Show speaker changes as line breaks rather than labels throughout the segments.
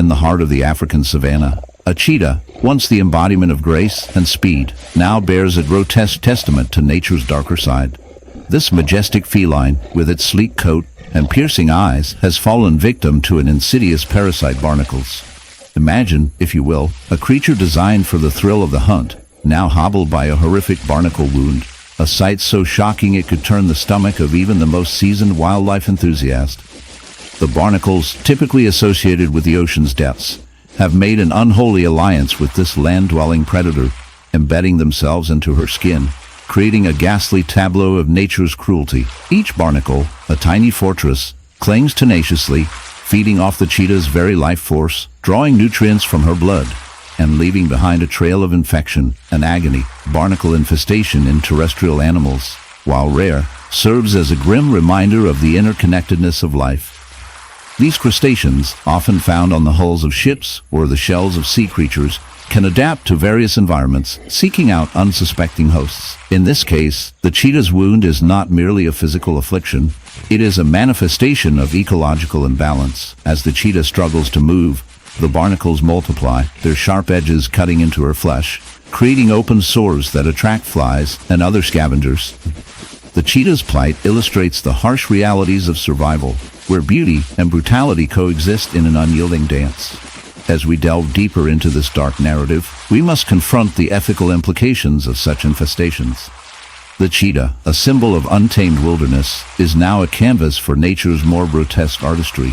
in the heart of the African savanna. A cheetah, once the embodiment of grace and speed, now bears a grotesque testament to nature's darker side. This majestic feline, with its sleek coat and piercing eyes, has fallen victim to an insidious parasite, barnacles. Imagine, if you will, a creature designed for the thrill of the hunt, now hobbled by a horrific barnacle wound, a sight so shocking it could turn the stomach of even the most seasoned wildlife enthusiast. The barnacles, typically associated with the ocean's depths, have made an unholy alliance with this land-dwelling predator, embedding themselves into her skin, creating a ghastly tableau of nature's cruelty. Each barnacle, a tiny fortress, clings tenaciously, feeding off the cheetah's very life force, drawing nutrients from her blood, and leaving behind a trail of infection and agony. Barnacle infestation in terrestrial animals, while rare, serves as a grim reminder of the interconnectedness of life. These crustaceans, often found on the hulls of ships or the shells of sea creatures, can adapt to various environments, seeking out unsuspecting hosts. In this case, the cheetah's wound is not merely a physical affliction, it is a manifestation of ecological imbalance. As the cheetah struggles to move, the barnacles multiply, their sharp edges cutting into her flesh, creating open sores that attract flies and other scavengers. The cheetah's plight illustrates the harsh realities of survival, where beauty and brutality coexist in an unyielding dance. As we delve deeper into this dark narrative, we must confront the ethical implications of such infestations. The cheetah, a symbol of untamed wilderness, is now a canvas for nature's more grotesque artistry.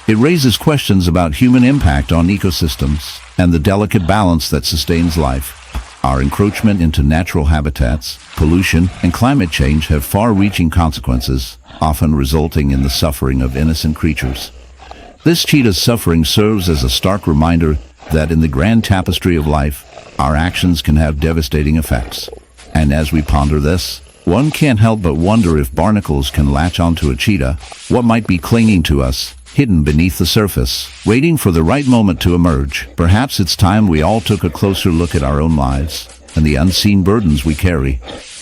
It raises questions about human impact on ecosystems and the delicate balance that sustains life. Our encroachment into natural habitats, pollution, and climate change have far-reaching consequences, often resulting in the suffering of innocent creatures. This cheetah's suffering serves as a stark reminder that in the grand tapestry of life, our actions can have devastating effects. And as we ponder this, one can't help but wonder if barnacles can latch onto a cheetah, what might be clinging to us, hidden beneath the surface, waiting for the right moment to emerge. Perhaps it's time we all took a closer look at our own lives and the unseen burdens we carry.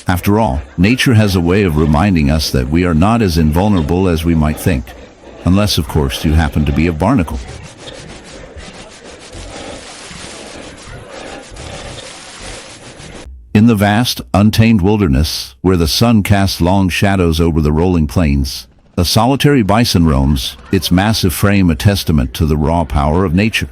After all, nature has a way of reminding us that we are not as invulnerable as we might think. Unless, of course, you happen to be a barnacle. In the vast, untamed wilderness, where the sun casts long shadows over the rolling plains, a solitary bison roams, its massive frame a testament to the raw power of nature.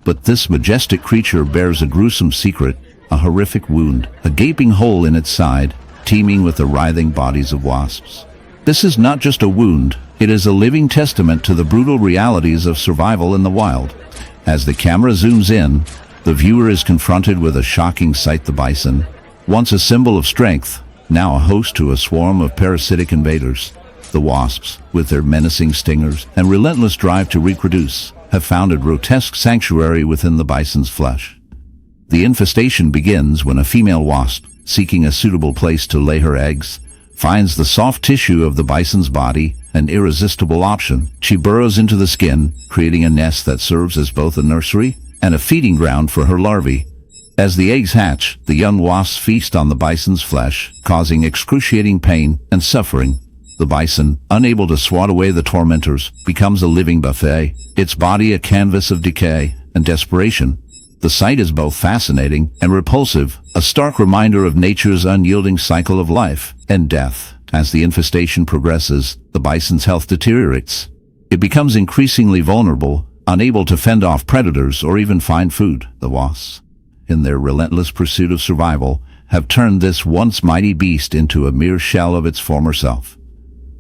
But this majestic creature bears a gruesome secret, a horrific wound, a gaping hole in its side, teeming with the writhing bodies of wasps. This is not just a wound, it is a living testament to the brutal realities of survival in the wild. As the camera zooms in, the viewer is confronted with a shocking sight. The bison, once a symbol of strength, now a host to a swarm of parasitic invaders. The wasps, with their menacing stingers and relentless drive to reproduce, have found a grotesque sanctuary within the bison's flesh. The infestation begins when a female wasp, seeking a suitable place to lay her eggs, finds the soft tissue of the bison's body an irresistible option. She burrows into the skin, creating a nest that serves as both a nursery and a feeding ground for her larvae. As the eggs hatch, the young wasps feast on the bison's flesh, causing excruciating pain and suffering. The bison, unable to swat away the tormentors, becomes a living buffet, its body a canvas of decay and desperation. The sight is both fascinating and repulsive, a stark reminder of nature's unyielding cycle of life and death. As the infestation progresses, the bison's health deteriorates. It becomes increasingly vulnerable, unable to fend off predators or even find food. The wasps, in their relentless pursuit of survival, have turned this once mighty beast into a mere shell of its former self.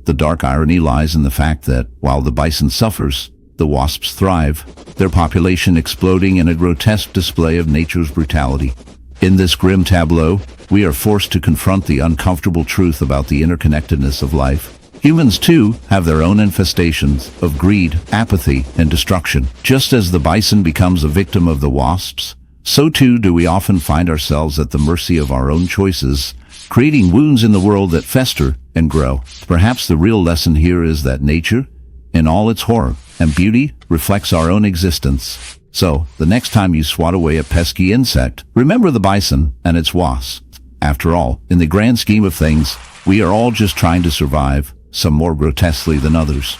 The dark irony lies in the fact that, while the bison suffers, the wasps thrive, their population exploding in a grotesque display of nature's brutality. In this grim tableau, we are forced to confront the uncomfortable truth about the interconnectedness of life. Humans, too, have their own infestations of greed, apathy, and destruction. Just as the bison becomes a victim of the wasps, so too do we often find ourselves at the mercy of our own choices, creating wounds in the world that fester and grow. Perhaps the real lesson here is that nature, in all its horror and beauty, reflects our own existence. So, the next time you swat away a pesky insect, remember the bison and its wasps. After all, in the grand scheme of things, we are all just trying to survive, some more grotesquely than others.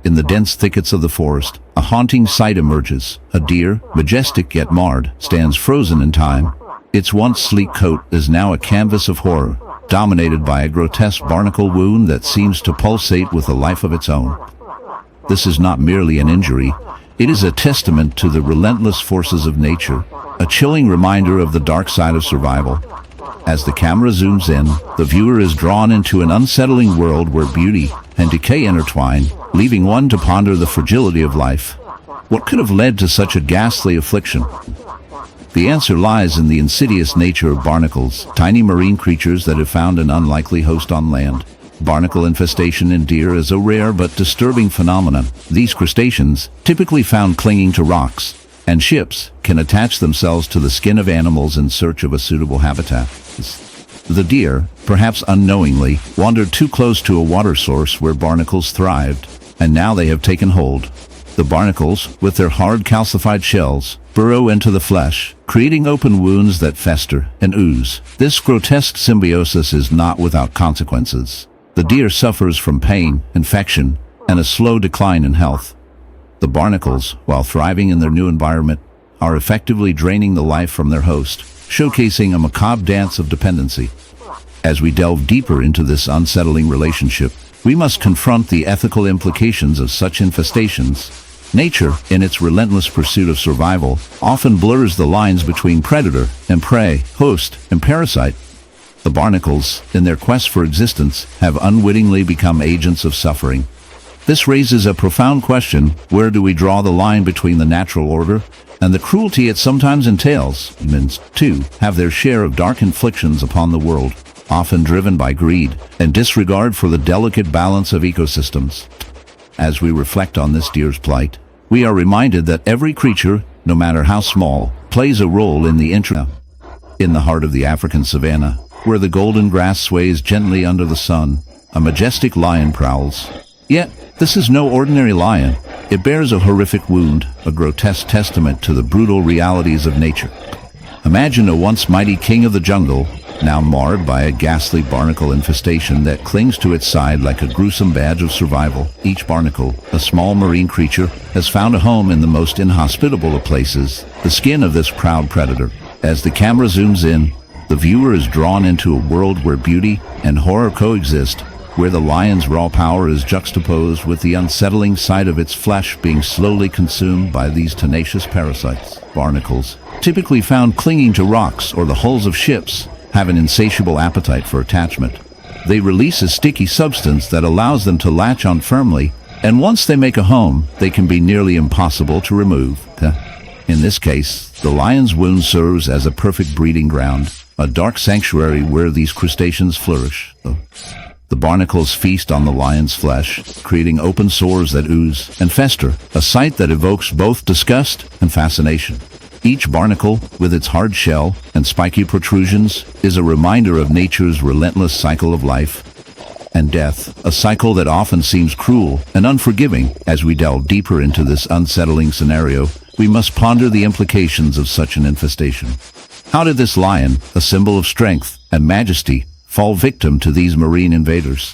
In the dense thickets of the forest, a haunting sight emerges. A deer, majestic yet marred, stands frozen in time. Its once sleek coat is now a canvas of horror, dominated by a grotesque barnacle wound that seems to pulsate with a life of its own. This is not merely an injury, it is a testament to the relentless forces of nature, a chilling reminder of the dark side of survival. As the camera zooms in, the viewer is drawn into an unsettling world where beauty and decay intertwine, leaving one to ponder the fragility of life. What could have led to such a ghastly affliction? The answer lies in the insidious nature of barnacles, tiny marine creatures that have found an unlikely host on land. Barnacle infestation in deer is a rare but disturbing phenomenon. These crustaceans, typically found clinging to rocks and ships, can attach themselves to the skin of animals in search of a suitable habitat. The deer, perhaps unknowingly, wandered too close to a water source where barnacles thrived, and now they have taken hold. The barnacles, with their hard calcified shells, burrow into the flesh, creating open wounds that fester and ooze. This grotesque symbiosis is not without consequences. The deer suffers from pain, infection, and a slow decline in health. The barnacles, while thriving in their new environment, are effectively draining the life from their host, showcasing a macabre dance of dependency. As we delve deeper into this unsettling relationship, we must confront the ethical implications of such infestations. Nature, in its relentless pursuit of survival, often blurs the lines between predator and prey, host and parasite. The barnacles, in their quest for existence, have unwittingly become agents of suffering. This raises a profound question: where do we draw the line between the natural order and the cruelty it sometimes entails? Humans, too, have their share of dark inflictions upon the world, often driven by greed and disregard for the delicate balance of ecosystems. As we reflect on this deer's plight, we are reminded that every creature, no matter how small, plays a role in In the heart of the African savanna, where the golden grass sways gently under the sun, a majestic lion prowls. Yet, this is no ordinary lion. It bears a horrific wound, a grotesque testament to the brutal realities of nature. Imagine a once mighty king of the jungle, now marred by a ghastly barnacle infestation that clings to its side like a gruesome badge of survival. Each barnacle, a small marine creature, has found a home in the most inhospitable of places, the skin of this proud predator. As the camera zooms in, the viewer is drawn into a world where beauty and horror coexist, where the lion's raw power is juxtaposed with the unsettling sight of its flesh being slowly consumed by these tenacious parasites. Barnacles, typically found clinging to rocks or the hulls of ships, have an insatiable appetite for attachment. They release a sticky substance that allows them to latch on firmly, and once they make a home, they can be nearly impossible to remove. In this case, the lion's wound serves as a perfect breeding ground, a dark sanctuary where these crustaceans flourish. The barnacles feast on the lion's flesh, creating open sores that ooze and fester, a sight that evokes both disgust and fascination. Each barnacle, with its hard shell and spiky protrusions, is a reminder of nature's relentless cycle of life and death, a cycle that often seems cruel and unforgiving. As we delve deeper into this unsettling scenario, we must ponder the implications of such an infestation. How did this lion, a symbol of strength and majesty, fall victim to these marine invaders?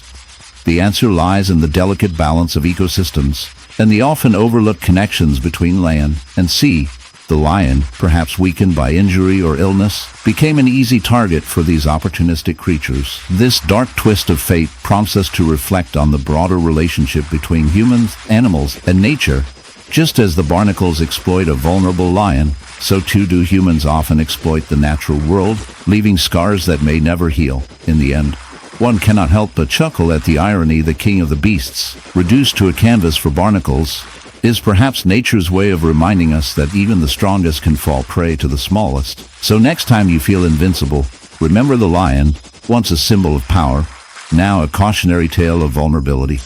The answer lies in the delicate balance of ecosystems and the often overlooked connections between land and sea. The lion, perhaps weakened by injury or illness, became an easy target for these opportunistic creatures. This dark twist of fate prompts us to reflect on the broader relationship between humans, animals, and nature. Just as the barnacles exploit a vulnerable lion, so too do humans often exploit the natural world, leaving scars that may never heal. In the end, one cannot help but chuckle at the irony. The king of the beasts, reduced to a canvas for barnacles, is perhaps nature's way of reminding us that even the strongest can fall prey to the smallest. So next time you feel invincible, remember the lion, once a symbol of power, now a cautionary tale of vulnerability.